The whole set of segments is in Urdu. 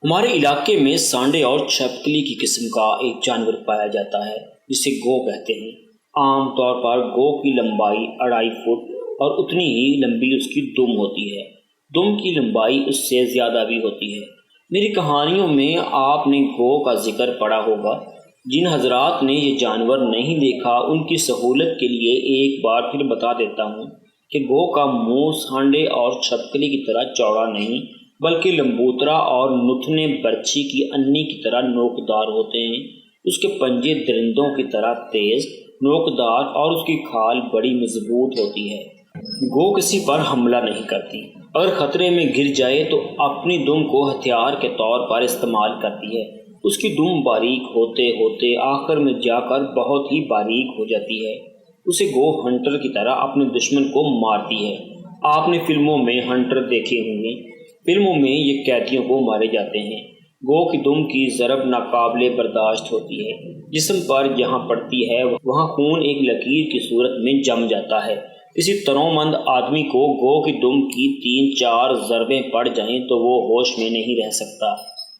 ہمارے علاقے میں سانڈے اور چھپکلی کی قسم کا ایک جانور پایا جاتا ہے جسے گو کہتے ہیں۔ عام طور پر گو کی لمبائی 2.5 فٹ اور اتنی ہی لمبی اس کی دم ہوتی ہے۔ دم کی لمبائی اس سے زیادہ بھی ہوتی ہے۔ میری کہانیوں میں آپ نے گو کا ذکر پڑھا ہوگا۔ جن حضرات نے یہ جانور نہیں دیکھا ان کی سہولت کے لیے ایک بار پھر بتا دیتا ہوں کہ گو کا منہ سانڈے اور چھپکلی کی طرح چوڑا نہیں بلکہ لمبوترا اور نتنے برچھی کی انی کی طرح نوکدار ہوتے ہیں۔ اس کے پنجے درندوں کی طرح تیز، نوکدار اور اس کی کھال بڑی مضبوط ہوتی ہے۔ گو کسی پر حملہ نہیں کرتی۔ اگر خطرے میں گر جائے تو اپنی دم کو ہتھیار کے طور پر استعمال کرتی ہے۔ اس کی دم باریک ہوتے ہوتے آخر میں جا کر بہت ہی باریک ہو جاتی ہے۔ اسے گو ہنٹر کی طرح اپنے دشمن کو مارتی ہے۔ آپ نے فلموں میں ہنٹر دیکھے ہوں گے۔ فلموں میں یہ قیدیوں کو مارے جاتے ہیں۔ گو کی دم کی ضرب ناقابل برداشت ہوتی ہے۔ جسم پر جہاں پڑتی ہے وہاں خون ایک لکیر کی صورت میں جم جاتا ہے۔ کسی تنومند آدمی کو گو کی دم کی 3-4 ضربیں پڑ جائیں تو وہ ہوش میں نہیں رہ سکتا۔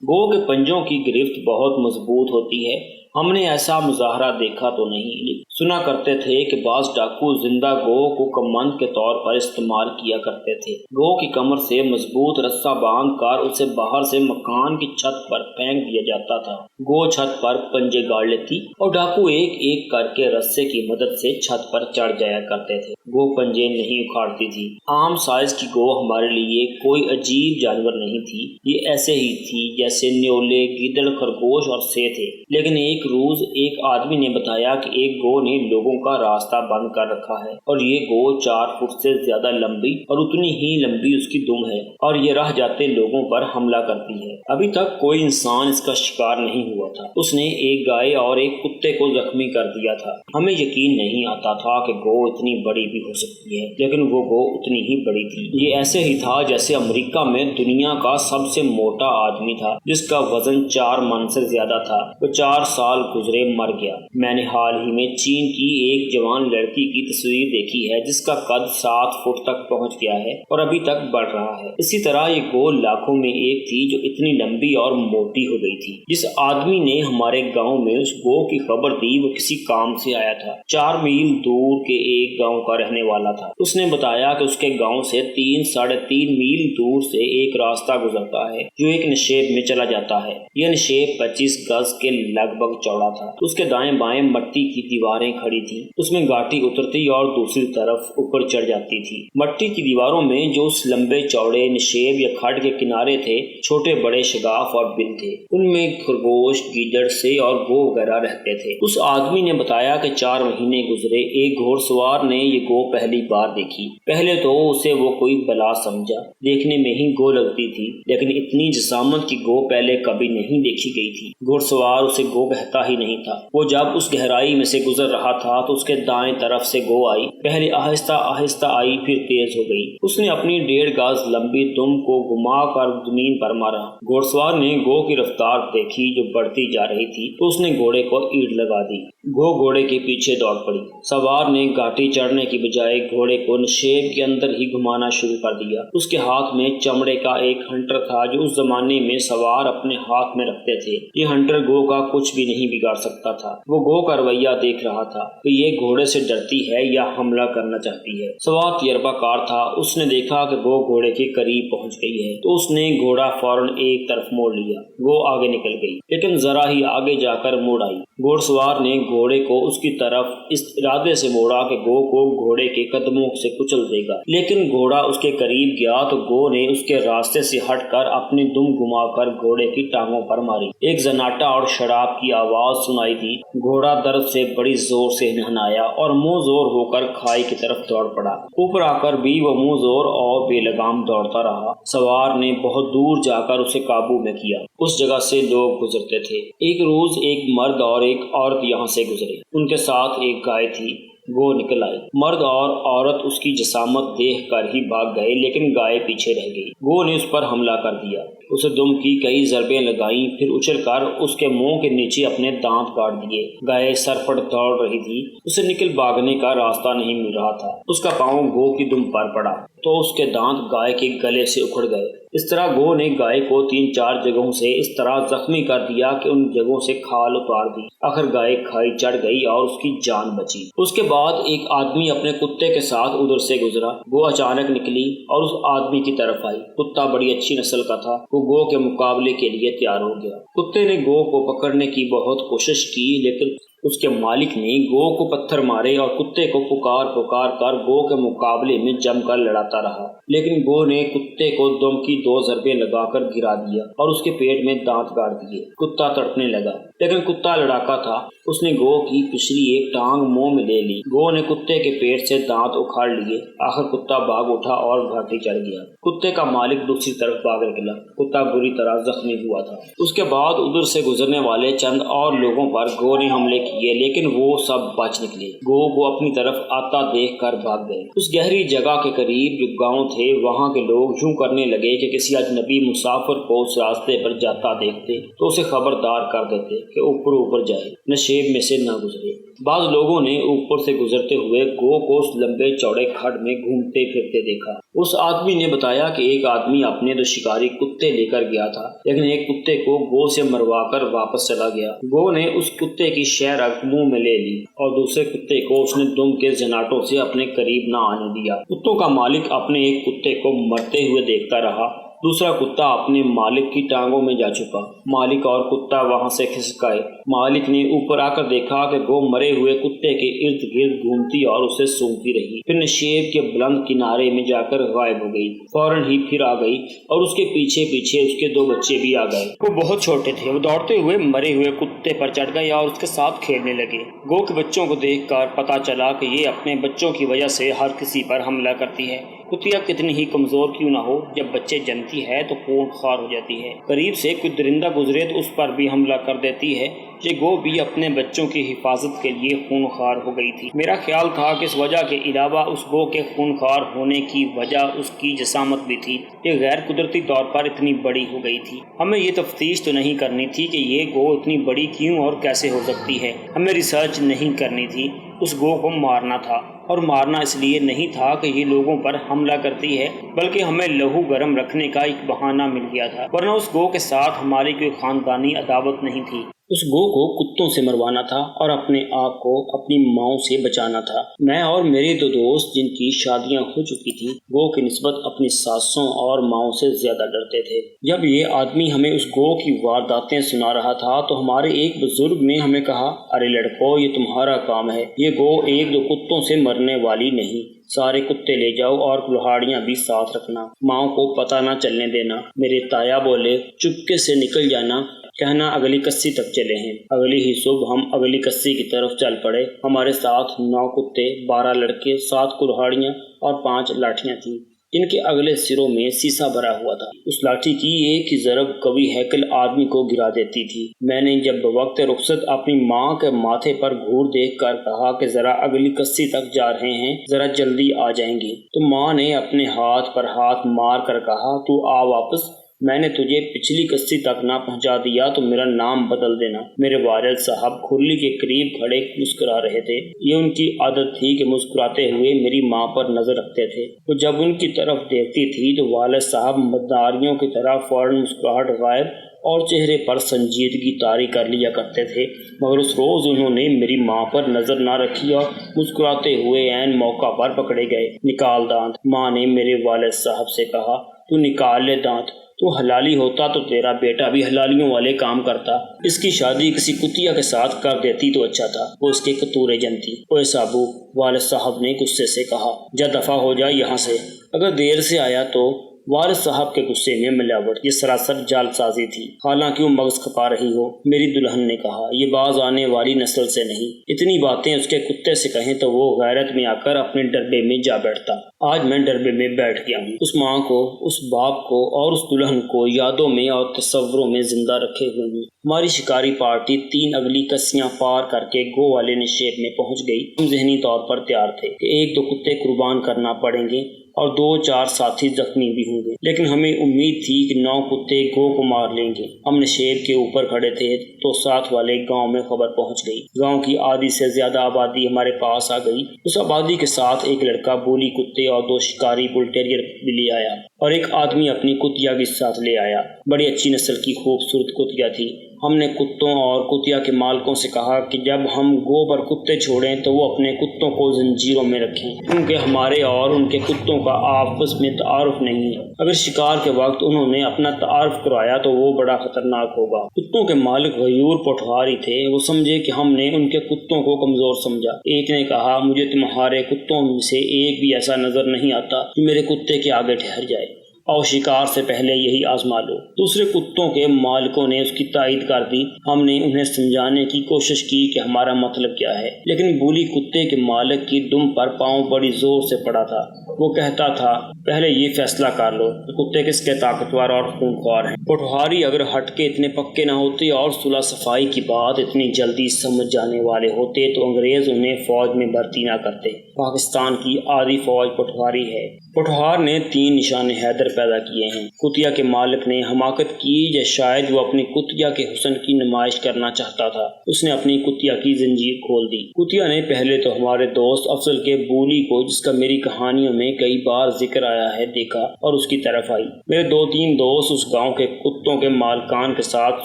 گو کے پنجوں کی گرفت بہت مضبوط ہوتی ہے۔ ہم نے ایسا مظاہرہ دیکھا تو نہیں، سنا کرتے تھے کہ بعض ڈاکو زندہ گو کو کمند کے طور پر استعمال کیا کرتے تھے۔ گو کی کمر سے مضبوط رسہ باندھ کر اسے باہر سے مکان کی چھت پر پھینک دیا جاتا تھا۔ گو چھت پر پنجے گاڑ لیتی اور ڈاکو ایک ایک کر کے رسے کی مدد سے چھت پر چڑھ جایا کرتے تھے۔ گو پنجے نہیں اکھاڑتی تھی۔ عام سائز کی گو ہمارے لیے کوئی عجیب جانور نہیں تھی۔ یہ ایسے ہی تھی جیسے نیولے، گیدڑ، خرگوش اور سے تھے۔ لیکن ایک روز ایک آدمی نے بتایا کہ ایک گو نے لوگوں کا راستہ بند کر رکھا ہے اور یہ گو 4 فٹ سے زیادہ لمبی اور اتنی ہی لمبی اس کی دم ہے اور یہ راہ جاتے لوگوں پر حملہ کرتی ہے۔ ابھی تک کوئی انسان اس کا شکار نہیں ہوا تھا۔ اس نے ایک گائے اور ایک کتے کو زخمی کر دیا تھا۔ ہمیں یقین نہیں آتا تھا کہ گو اتنی بڑی بھی ہو سکتی ہے، لیکن وہ گو اتنی ہی بڑی تھی۔ یہ ایسے ہی تھا جیسے امریکہ میں دنیا کا سب سے موٹا آدمی تھا جس کا وزن 4 من سے زیادہ تھا۔ وہ 4 سال گزرے مر گیا۔ میں نے حال ہی میں چین کی ایک جوان لڑکی کی تصویر دیکھی ہے جس کا قد 7 فٹ تک پہنچ گیا ہے اور ابھی تک بڑھ رہا ہے۔ اسی طرح یہ گو لاکھوں میں ایک تھی جو اتنی لمبی اور موٹی ہو گئی تھی۔ جس آدمی نے ہمارے گاؤں میں اس گو کی خبر دی وہ کسی کام سے آیا تھا۔ 4 میل دور کے ایک گاؤں کا رہنے والا تھا۔ اس نے بتایا کہ اس کے گاؤں سے 3-3.5 میل دور سے ایک راستہ گزرتا ہے جو ایک نشیب میں چلا جاتا ہے۔ یہ نشیب 25 گز کے لگ بھگ چوڑا تھا۔ اس کے دائیں بائیں مٹی کی دیواریں کھڑی تھیں۔ اس میں گھاٹی اترتی اور دوسری طرف اوپر چڑھ جاتی تھی۔ مٹی کی دیواروں میں جو اس لمبے چوڑے نشیب یا کھڈ کے کنارے تھے چھوٹے بڑے شگاف اور بل تھے۔ ان میں خرگوش، گیدڑ، سے اور گو وغیرہ رہتے تھے۔ اس آدمی نے بتایا کہ 4 مہینے گزرے، ایک گھوڑ سوار نے یہ گو پہلی بار دیکھی۔ پہلے تو اسے وہ کوئی بلا سمجھا، دیکھنے میں ہی گو لگتی تھی، لیکن اتنی جسامت کی گو پہلے کبھی نہیں دیکھی گئی تھی۔ گھوڑ سوار اسے گو کہتا ہی نہیں تھا۔ وہ جب اس گہرائی میں سے گزر رہا تھا تو اس کے دائیں طرف سے گو آئی، پہلے آہستہ آہستہ آئی پھر تیز ہو گئی۔ اس نے اپنی 1.5 گز لمبی دم کو گھما کر زمین پر مارا۔ گھوڑ سوار نے گو کی رفتار دیکھی جو بڑھتی جا رہی تھی تو اس نے گھوڑے کو اینٹ لگا دی۔ گو گھوڑے کے پیچھے دوڑ پڑی۔ سوار نے گھاٹی چڑھنے کی بجائے گھوڑے کو نشیب کے اندر ہی گھمانا شروع کر دیا۔ اس کے ہاتھ میں چمڑے کا ایک ہنٹر تھا جو اس زمانے میں سوار اپنے ہاتھ میں رکھتے تھے۔ یہ ہنٹر گو کا کچھ بھی نہیں بگاڑ سکتا تھا۔ وہ گو کا رویہ دیکھ رہا تھا کہ یہ گھوڑے سے ڈرتی ہے یا حملہ کرنا چاہتی ہے۔ سوار تجربہ کار تھا۔ اس نے دیکھا کہ گو گھوڑے کے قریب پہنچ گئی ہے تو اس نے گھوڑا فوراً ایک طرف موڑ لیا۔ گو آگے نکل گئی لیکن ذرا ہی آگے جا کر مڑ آئی۔ گھوڑ سوار نے گھوڑے کو اس کی طرف اس ارادے سے موڑا کہ گو کو گھوڑے کے قدموں سے کچل دے گا، لیکن گھوڑا اس کے قریب گیا تو گو نے اس کے راستے سے ہٹ کر اپنی دم گھما کر گھوڑے کی ٹانگوں پر ماری۔ ایک زناٹا اور شراب کی آواز سنائی دی۔ گھوڑا درد سے بڑی زور سے نہنایا اور منہ زور ہو کر کھائی کی طرف دوڑ پڑا۔ اوپر آ کر بھی وہ منہ زور اور بے لگام دوڑتا رہا۔ سوار نے بہت دور جا کر اسے قابو میں کیا۔ اس جگہ سے لوگ گزرتے تھے۔ ایک روز ایک مرد اور ایک عورت یہاں سے گزرے۔ ان کے ساتھ ایک گائے تھی۔ گو نکل آئی۔ مرد اور عورت اس کی جسامت دیکھ کر ہی بھاگ گئے لیکن گائے پیچھے رہ گئی۔ گو نے اس پر حملہ کر دیا۔ اسے دم کی کئی ضربیں لگائیں، پھر اچھل کر اس کے منہ کے نیچے اپنے دانت کاٹ دیے۔ گائے سرپٹ دوڑ رہی تھی۔ اسے نکل بھاگنے کا راستہ نہیں مل رہا تھا۔ اس کا پاؤں گو کی دم پر پڑا تو اس کے دانت گائے کے گلے سے اکھڑ گئے۔ اس طرح گو نے گائے کو 3-4 جگہوں سے اس طرح زخمی کر دیا کہ ان جگہوں سے کھال اتار دی۔ آخر گائے کھائی چڑھ گئی اور اس کی جان بچی۔ اس کے بعد ایک آدمی اپنے کتے کے ساتھ ادھر سے گزرا۔ گو اچانک نکلی اور اس آدمی کی طرف آئی۔ کتا بڑی اچھی نسل کا تھا۔ وہ گو کے مقابلے کے لیے تیار ہو گیا۔ کتے نے گو کو پکڑنے کی بہت کوشش کی، لیکن اس کے مالک نے گو کو پتھر مارے اور کتے کو پکار کر گو کے مقابلے میں جم کر لڑاتا رہا، لیکن گو نے کتے کو دم کی 2 ضربیں لگا کر گرا دیا اور اس کے پیٹ میں دانت گاڑ دیے۔ کتا تڑپنے لگا، لیکن کتا لڑاکا تھا۔ اس نے گو کی پچھلی ایک ٹانگ منہ میں لے لی۔ گو نے کتے کے پیٹ سے دانت اکھاڑ لیے۔ آخر کتا بھاگ اٹھا اور گھاٹی چڑھ گیا۔ کتے کا مالک دوسری طرف بھاگ نکلا۔ کتا بری طرح زخمی ہوا تھا۔ اس کے بعد ادھر سے گزرنے والے چند اور لوگوں پر گو نے حملے کیے، لیکن وہ سب بچ نکلے۔ گو کو اپنی طرف آتا دیکھ کر بھاگ گئے۔ اس گہری جگہ کے قریب جو گاؤں تھے، وہاں کے لوگ یوں کرنے لگے کہ کسی اجنبی مسافر کو اس راستے پر جاتا دیکھتے تو اسے خبردار کر دیتے کہ اوپر جائے، نشیب میں سے نہ گزرے۔ بعض لوگوں نے اوپر سے گزرتے ہوئے گو کو اس لمبے چوڑے کھڈ میں گھومتے پھرتے دیکھا۔ اس آدمی نے بتایا کہ ایک آدمی اپنے 2 شکاری کتے لے کر گیا تھا، لیکن ایک کتے کو گو سے مروا کر واپس چلا گیا۔ گو نے اس کتے کی شہ رگ منہ میں لے لی اور دوسرے کتے کو اس نے دم کے زناٹوں سے اپنے قریب نہ آنے دیا۔ کتوں کا مالک اپنے ایک کتے کو مرتے ہوئے دیکھتا رہا۔ دوسرا کتا اپنے مالک کی ٹانگوں میں جا چھپا۔ مالک اور کتا وہاں سے کھسک آئے۔ مالک نے اوپر آ کر دیکھا کہ گو مرے ہوئے کتے کے ارد گرد گھومتی اور اسے سونگتی رہی، پھر نشیب کے بلند کنارے میں جا کر غائب ہو گئی۔ فوراً ہی پھر آ گئی اور اس کے پیچھے اس کے 2 بچے بھی آ گئے۔ وہ بہت چھوٹے تھے۔ وہ دوڑتے ہوئے مرے ہوئے کتے پر چڑھ گئے اور اس کے ساتھ کھیلنے لگے۔ گو کے بچوں کو دیکھ کر پتا چلا کہ یہ اپنے بچوں کی وجہ سے ہر کسی پر حملہ کرتی ہے۔ کتیا کتنی ہی کمزور کیوں نہ ہو، جب بچے جنتی ہے تو خون خوار ہو جاتی ہے۔ قریب سے کوئی درندہ گزرے تو اس پر بھی حملہ کر دیتی ہے۔ یہ گو بھی اپنے بچوں کی حفاظت کے لیے خون خوار ہو گئی تھی۔ میرا خیال تھا کہ اس وجہ کے علاوہ اس گو کے خون خوار ہونے کی وجہ اس کی جسامت بھی تھی۔ یہ غیر قدرتی طور پر اتنی بڑی ہو گئی تھی۔ ہمیں یہ تفتیش تو نہیں کرنی تھی کہ یہ گو اتنی بڑی کیوں اور کیسے ہو سکتی ہے۔ ہمیں ریسرچ نہیں کرنی تھی، اس گو کو مارنا تھا، اور مارنا اس لیے نہیں تھا کہ یہ لوگوں پر حملہ کرتی ہے، بلکہ ہمیں لہو گرم رکھنے کا ایک بہانہ مل گیا تھا، ورنہ اس گو کے ساتھ ہماری کوئی خاندانی عداوت نہیں تھی۔ اس گو کو کتوں سے مروانا تھا اور اپنے آپ کو اپنی ماؤں سے بچانا تھا۔ میں اور میرے 2 دوست جن کی شادیاں ہو چکی تھیں، گو کی نسبت اپنی ساسوں اور ماؤں سے زیادہ ڈرتے تھے۔ جب یہ آدمی ہمیں اس گو کی وارداتیں سنا رہا تھا تو ہمارے ایک بزرگ نے ہمیں کہا، ارے لڑکو، یہ تمہارا کام ہے، یہ گو 1-2 کتوں سے مرنے والی نہیں، سارے کتے لے جاؤ اور کلہاڑیاں بھی ساتھ رکھنا، ماؤں کو پتہ نہ چلنے دینا۔ میرے تایا بولے، چپکے سے نکل جانا، کہنا اگلی کسی تک چلے ہیں۔ اگلی ہی صبح ہم اگلی کسی کی طرف چل پڑے۔ ہمارے ساتھ 9 کتے، 12 لڑکے، 7 کلہاڑیاں اور 5 لاٹھیاں تھیں، جن کے اگلے سروں میں سیسا بھرا ہوا تھا۔ اس لاٹھی کی ایک ہی ضرب قوی ہیکل آدمی کو گرا دیتی تھی۔ میں نے جب بوقت رخصت اپنی ماں کے ماتھے پر گھور دیکھ کر کہا کہ ذرا اگلی کسی تک جا رہے ہیں، ذرا جلدی آ جائیں گے، تو ماں نے اپنے ہاتھ پر ہاتھ مار کر کہا، تو آ واپس، میں نے تجھے پچھلی کسی تک نہ پہنچا دیا تو میرا نام بدل دینا۔ میرے والد صاحب کھرلی کے قریب کھڑے مسکرا رہے تھے۔ یہ ان کی عادت تھی کہ مسکراتے ہوئے میری ماں پر نظر رکھتے تھے۔ وہ جب ان کی طرف دیکھتی تھی تو والد صاحب مداریوں کی طرح فوراً مسکراہٹ غائب اور چہرے پر سنجیدگی طاری کر لیا کرتے تھے، مگر اس روز انہوں نے میری ماں پر نظر نہ رکھی اور مسکراتے ہوئے عین موقع پر پکڑے گئے۔ نکال دانت، ماں نے میرے والد صاحب سے کہا، تو نکال لے دانت، تو حلالی ہوتا تو تیرا بیٹا بھی حلالیوں والے کام کرتا، اس کی شادی کسی کتیا کے ساتھ کر دیتی تو اچھا تھا، وہ اس کے کتورے جنتی۔ اوے سابو، والد صاحب نے غصے سے کہا، جا دفع ہو جا یہاں سے، اگر دیر سے آیا تو۔ والد صاحب کے غصے میں ملاوٹ، یہ سراسر جال سازی تھی، حالانکہ وہ مغز کھپا رہی ہو۔ میری دلہن نے کہا، یہ باز آنے والی نسل سے نہیں، اتنی باتیں اس کے کتے سے کہیں تو وہ غیرت میں آ کر اپنے ڈربے میں جا بیٹھتا۔ آج میں ڈربے میں بیٹھ گیا ہوں، اس ماں کو، اس باپ کو اور اس دلہن کو یادوں میں اور تصوروں میں زندہ رکھے ہوئے ہوں۔ ہماری شکاری پارٹی 3 اگلی کسیاں پار کر کے گو والے نشیب میں پہنچ گئی۔ ہم ذہنی طور پر تیار تھے کہ 1-2 کتے قربان کرنا پڑیں گے، اور 2-4 ساتھی زخمی بھی ہوں گے، لیکن ہمیں امید تھی کہ 9 کتے گو کو مار لیں گے۔ ہم نے شیر کے اوپر کھڑے تھے تو ساتھ والے گاؤں میں خبر پہنچ گئی۔ گاؤں کی آدھی سے زیادہ آبادی ہمارے پاس آ گئی۔ اس آبادی کے ساتھ ایک لڑکا بولی کتے اور 2 شکاری بل ٹیریر بھی لے آیا، اور ایک آدمی اپنی کتیا بھی ساتھ لے آیا۔ بڑی اچھی نسل کی خوبصورت کتیا تھی۔ ہم نے کتوں اور کتیا کے مالکوں سے کہا کہ جب ہم گو پر کتے چھوڑیں تو وہ اپنے کتوں کو زنجیروں میں رکھیں، کیونکہ ہمارے اور ان کے کتوں کا آپس میں تعارف نہیں ہے۔ اگر شکار کے وقت انہوں نے اپنا تعارف کروایا تو وہ بڑا خطرناک ہوگا۔ کتوں کے مالک غیور پٹواری تھے۔ وہ سمجھے کہ ہم نے ان کے کتوں کو کمزور سمجھا۔ ایک نے کہا، مجھے تمہارے کتوں میں سے ایک بھی ایسا نظر نہیں آتا کہ میرے کتے کے آگے ٹھہر جائے، اور شکار سے پہلے یہی آزما لو۔ دوسرے کتوں کے مالکوں نے اس کی تائید کر دی۔ ہم نے انہیں سمجھانے کی کوشش کی کہ ہمارا مطلب کیا ہے، لیکن بولی کتے کے مالک کی دم پر پاؤں بڑی زور سے پڑا تھا۔ وہ کہتا تھا، پہلے یہ فیصلہ کر لو کہ کتے کس کے طاقتور اور خونخوار ہیں۔ پٹواری اگر ہٹ کے اتنے پکے نہ ہوتے اور صلح صفائی کی بات اتنی جلدی سمجھ جانے والے ہوتے تو انگریز انہیں فوج میں بھرتی نہ کرتے۔ پاکستان کی آدھی فوج پٹواری ہے۔ پٹوار نے 3 نشان حیدر پیدا کیے ہیں۔ کتیا کے مالک نے حماقت کی، یا شاید وہ اپنی کتیا کے حسن کی نمائش کرنا چاہتا تھا۔ اس نے اپنی کتیا کی زنجیر کھول دی۔ کتیا نے پہلے تو ہمارے دوست افضل کے بولی کو، جس کا میری کہانیوں میں کئی بار ذکر آیا ہے، دیکھا اور اس کی طرف آئی۔ میرے 2-3 دوست اس گاؤں کے کتوں کے مالکان کے ساتھ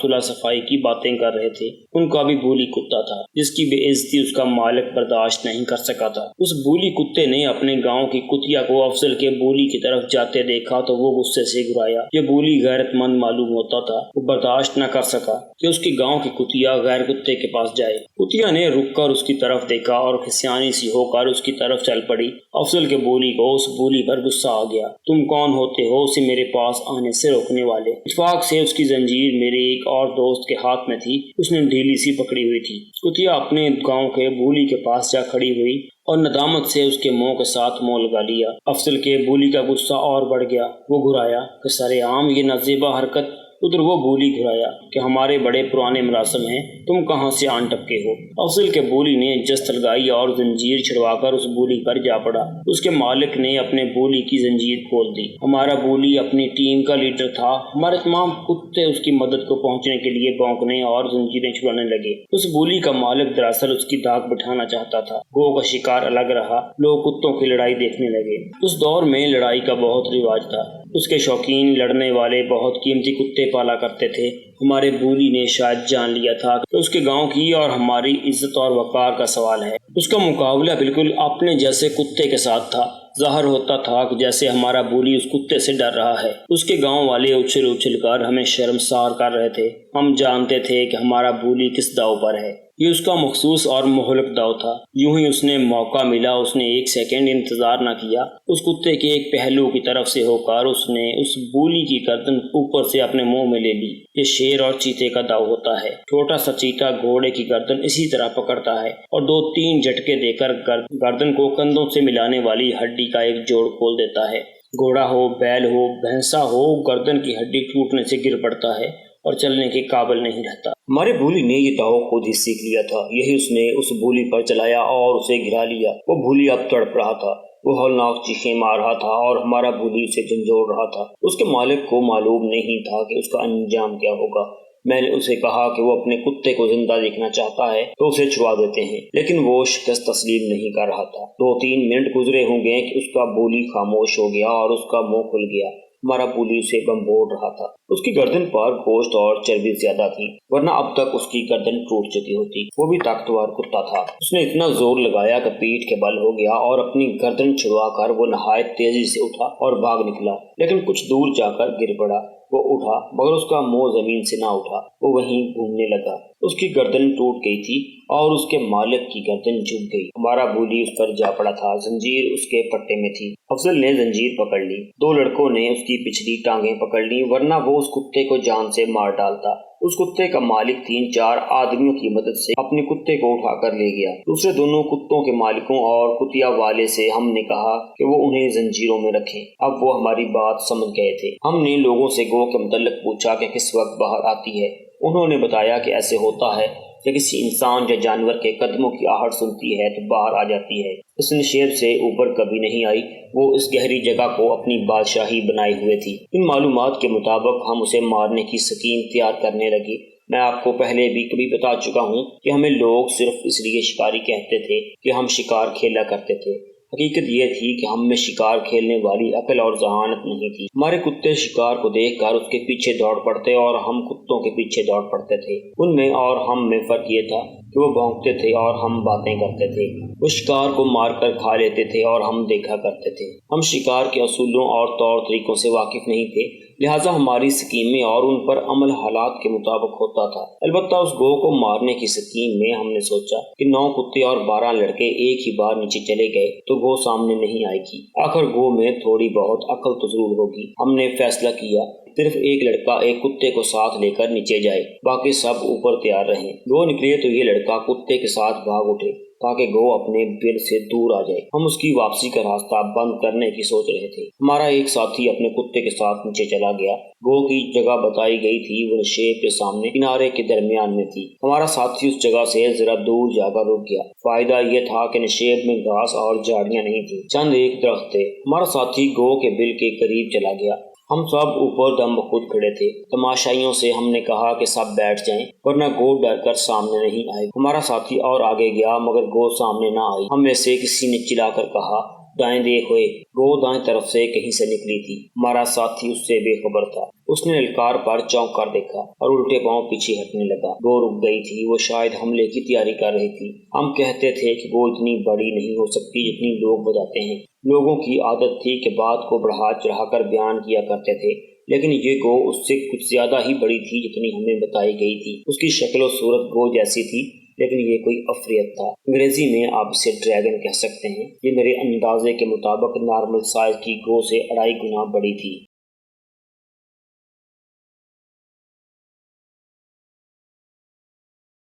صلح صفائی کی باتیں کر رہے تھے۔ ان کا بھی بولی کتا تھا، جس کی بے عزتی اس کا مالک برداشت نہیں کر سکا تھا۔ اس بولی کتے نے اپنے گاؤں کی کتیا کو افضل کے بولی کی طرف جاتے دیکھا تو وہ غصے سے گرایا۔ یہ بولی غیرت مند معلوم ہوتا تھا۔ وہ برداشت نہ کر سکا کہ اس کے گاؤں کی کتیا غیر کتے کے پاس جائے۔ کتیا نے رک کر اس کی طرف دیکھا اور خسیانی سی ہو کر اس کی طرف چل پڑی۔ افضل کے بولی کو اس بولی پر غصہ آ گیا۔ تم کون ہوتے ہو اسے میرے پاس آنے سے روکنے والے؟ اتفاق سے اس کی زنجیر میرے ایک اور دوست کے ہاتھ میں تھی۔ اس نے ڈھیلی سی پکڑی ہوئی تھی۔ کتیا اپنے گاؤں کے بولی کے پاس جا کھڑی ہوئی اور ندامت سے اس کے منہ کے ساتھ منہ لگا لیا۔ افضل کے بولی کا غصہ اور بڑھ گیا۔ وہ گھرایا کہ سرعام یہ نازیبا حرکت۔ ادھر وہ بولی گھرایا کہ ہمارے بڑے پرانے مراسم ہیں، تم کہاں سے آن ٹپکے ہو؟ افضل کے بولی نے جست لگائی اور زنجیر چھڑوا کر اس بولی پر جا پڑا۔ اس کے مالک نے اپنے بولی کی زنجیر کھول دی۔ ہمارا بولی اپنی ٹیم کا لیڈر تھا۔ ہمارے تمام کتے اس کی مدد کو پہنچنے کے لیے بھونکنے اور زنجیریں چھڑانے لگے۔ اس بولی کا مالک دراصل اس کی دھاک بٹھانا چاہتا تھا۔ گو کا شکار الگ رہا، لوگ کتوں کی لڑائی دیکھنے لگے۔ اس دور میں لڑائی کا بہت رواج تھا۔ اس کے شوقین لڑنے والے بہت قیمتی کتے پالا کرتے تھے۔ ہمارے بولی نے شاید جان لیا تھا کہ اس کے گاؤں کی اور ہماری عزت اور وقار کا سوال ہے۔ اس کا مقابلہ بالکل اپنے جیسے کتے کے ساتھ تھا۔ ظاہر ہوتا تھا کہ جیسے ہمارا بولی اس کتے سے ڈر رہا ہے۔ اس کے گاؤں والے اچھل اچھل کر ہمیں شرمسار کر رہے تھے۔ ہم جانتے تھے کہ ہمارا بولی کس داؤ پر ہے۔ یہ اس کا مخصوص اور مہلک داؤ تھا۔ یوں ہی اس نے موقع ملا، اس نے 1 سیکنڈ انتظار نہ کیا۔ اس کتے کے ایک پہلو کی طرف سے ہو کر اس نے اس بولی کی گردن اوپر سے اپنے منہ میں لے لی۔ یہ شیر اور چیتے کا داؤ ہوتا ہے۔ چھوٹا سا چیتا گھوڑے کی گردن اسی طرح پکڑتا ہے اور 2-3 جھٹکے دے کر گردن کو کندھوں سے ملانے والی ہڈی کا ایک جوڑ کھول دیتا ہے۔ گھوڑا ہو، بیل ہو، بھینسا ہو، گردن کی ہڈی ٹوٹنے سے گر پڑتا ہے اور چلنے کے قابل نہیں رہتا۔ ہمارے بولی نے یہ داؤ خود ہی سیکھ لیا تھا۔ یہی اس نے اس بولی پر چلایا اور اسے گرا لیا۔ وہ بولی اب تڑپ رہا تھا۔ وہ ہولناک چیخیں مار رہا تھا اور ہمارا بولی اسے جھنجھوڑ رہا تھا۔ اس کے مالک کو معلوم نہیں تھا کہ اس کا انجام کیا ہوگا۔ میں نے اسے کہا کہ وہ اپنے کتے کو زندہ دیکھنا چاہتا ہے تو اسے چھڑوا دیتے ہیں، لیکن وہ شکست تسلیم نہیں کر رہا تھا۔ 2-3 منٹ گزرے ہوں گے کہ اس کا بولی خاموش ہو گیا اور اس کا منہ کھل گیا۔ ہمارا بولی اسے بمبوڑ رہا تھا۔ اس کی گردن پر گوشت اور چربی زیادہ تھی، ورنہ اب تک اس کی گردن ٹوٹ چکی ہوتی۔ وہ بھی طاقتور کتا تھا۔ اس نے اتنا زور لگایا کہ پیٹھ کے بل ہو گیا اور اپنی گردن چھڑوا کر وہ نہایت تیزی سے اٹھا اور بھاگ نکلا، لیکن کچھ دور جا کر گر پڑا۔ وہ اٹھا مگر اس کا منہ زمین سے نہ اٹھا۔ وہ وہیں گھومنے لگا۔ اس کی گردن ٹوٹ گئی تھی اور اس کے مالک کی گردن جھک گئی۔ ہمارا بولی اس پر جا پڑا تھا۔ زنجیر اس کے پٹے میں تھی۔ افضل نے زنجیر پکڑ لی۔ 2 لڑکوں نے اس کی پچھلی ٹانگیں پکڑ لی، ورنہ وہ اس کتے کو جان سے مار ڈالتا۔ اس کتے کا مالک 3-4 آدمیوں کی مدد سے اپنے کتے کو اٹھا کر لے گیا۔ دوسرے دونوں کتوں کے مالکوں اور کتیا والے سے ہم نے کہا کہ وہ انہیں زنجیروں میں رکھیں۔ اب وہ ہماری بات سمجھ گئے تھے۔ ہم نے لوگوں سے گو کے متعلق پوچھا کہ کس وقت باہر آتی ہے۔ انہوں نے بتایا کہ ایسے ہوتا ہے یا کسی انسان یا جانور کے قدموں کی آہٹ سنتی ہے تو باہر آ جاتی ہے۔ اس نشیب سے اوپر کبھی نہیں آئی، وہ اس گہری جگہ کو اپنی بادشاہی بنائے ہوئے تھی۔ ان معلومات کے مطابق ہم اسے مارنے کی سکیم تیار کرنے لگے۔ میں آپ کو پہلے بھی کبھی بتا چکا ہوں کہ ہمیں لوگ صرف اس لیے شکاری کہتے تھے کہ ہم شکار کھیلا کرتے تھے۔ حقیقت یہ تھی کہ ہم میں شکار کھیلنے والی عقل اور ذہانت نہیں تھی۔ ہمارے کتے شکار کو دیکھ کر اس کے پیچھے دوڑ پڑتے اور ہم کتوں کے پیچھے دوڑ پڑتے تھے۔ ان میں اور ہم میں فرق یہ تھا کہ وہ بھونکتے تھے اور ہم باتیں کرتے تھے۔ وہ شکار کو مار کر کھا لیتے تھے اور ہم دیکھا کرتے تھے۔ ہم شکار کے اصولوں اور طور طریقوں سے واقف نہیں تھے، لہٰذا ہماری سکیمیں اور ان پر عمل حالات کے مطابق ہوتا تھا۔ البتہ اس گو کو مارنے کی سکیم میں ہم نے سوچا کہ 9 کتے اور 12 لڑکے ایک ہی بار نیچے چلے گئے تو گو سامنے نہیں آئے گی، آخر گو میں تھوڑی بہت عقل تو ضرور ہوگی۔ ہم نے فیصلہ کیا صرف ایک لڑکا ایک کتے کو ساتھ لے کر نیچے جائے، باقی سب اوپر تیار رہیں۔ گو نکلے تو یہ لڑکا کتے کے ساتھ بھاگ اٹھے تاکہ گو اپنے بل سے دور آ جائے۔ ہم اس کی واپسی کا راستہ بند کرنے کی سوچ رہے تھے۔ ہمارا ایک ساتھی اپنے کتے کے ساتھ نیچے چلا گیا۔ گو کی جگہ بتائی گئی تھی وہ نشیب کے سامنے کنارے کے درمیان میں تھی۔ ہمارا ساتھی اس جگہ سے ذرا دور جا کر رک گیا۔ فائدہ یہ تھا کہ نشیب میں گھاس اور جھاڑیاں نہیں تھی، چند ایک درخت تھے۔ ہمارا ساتھی گو کے بل کے قریب چلا گیا۔ ہم سب اوپر دم بخود کھڑے تھے۔ تماشائیوں سے ہم نے کہا کہ سب بیٹھ جائیں ورنہ گو ڈر کر سامنے نہیں آئے۔ ہمارا ساتھی اور آگے گیا مگر گو سامنے نہ آئی۔ ہم میں سے کسی نے چلا کر کہا، دائیں دیکھ ہوئے۔ گو دائیں طرف سے کہیں سے نکلی تھی۔ ہمارا ساتھی اس سے بے خبر تھا۔ اس نے للکار پر چونک کر دیکھا اور الٹے پاؤں پیچھے ہٹنے لگا۔ گو رک گئی تھی، وہ شاید حملے کی تیاری کر رہی تھی۔ ہم کہتے تھے کہ وہ اتنی بڑی نہیں ہو سکتی جتنی لوگ بتاتے ہیں۔ لوگوں کی عادت تھی کہ بات کو بڑھا چڑھا کر بیان کیا کرتے تھے، لیکن یہ گو اس سے کچھ زیادہ ہی بڑی تھی جتنی ہمیں بتائی گئی تھی۔ اس کی شکل و صورت گو جیسی تھی لیکن یہ کوئی عفریت تھا۔ انگریزی میں آپ اسے ڈریگن کہہ سکتے ہیں۔ یہ میرے اندازے کے مطابق نارمل سائز کی گو سے 2.5 گنا بڑی تھی۔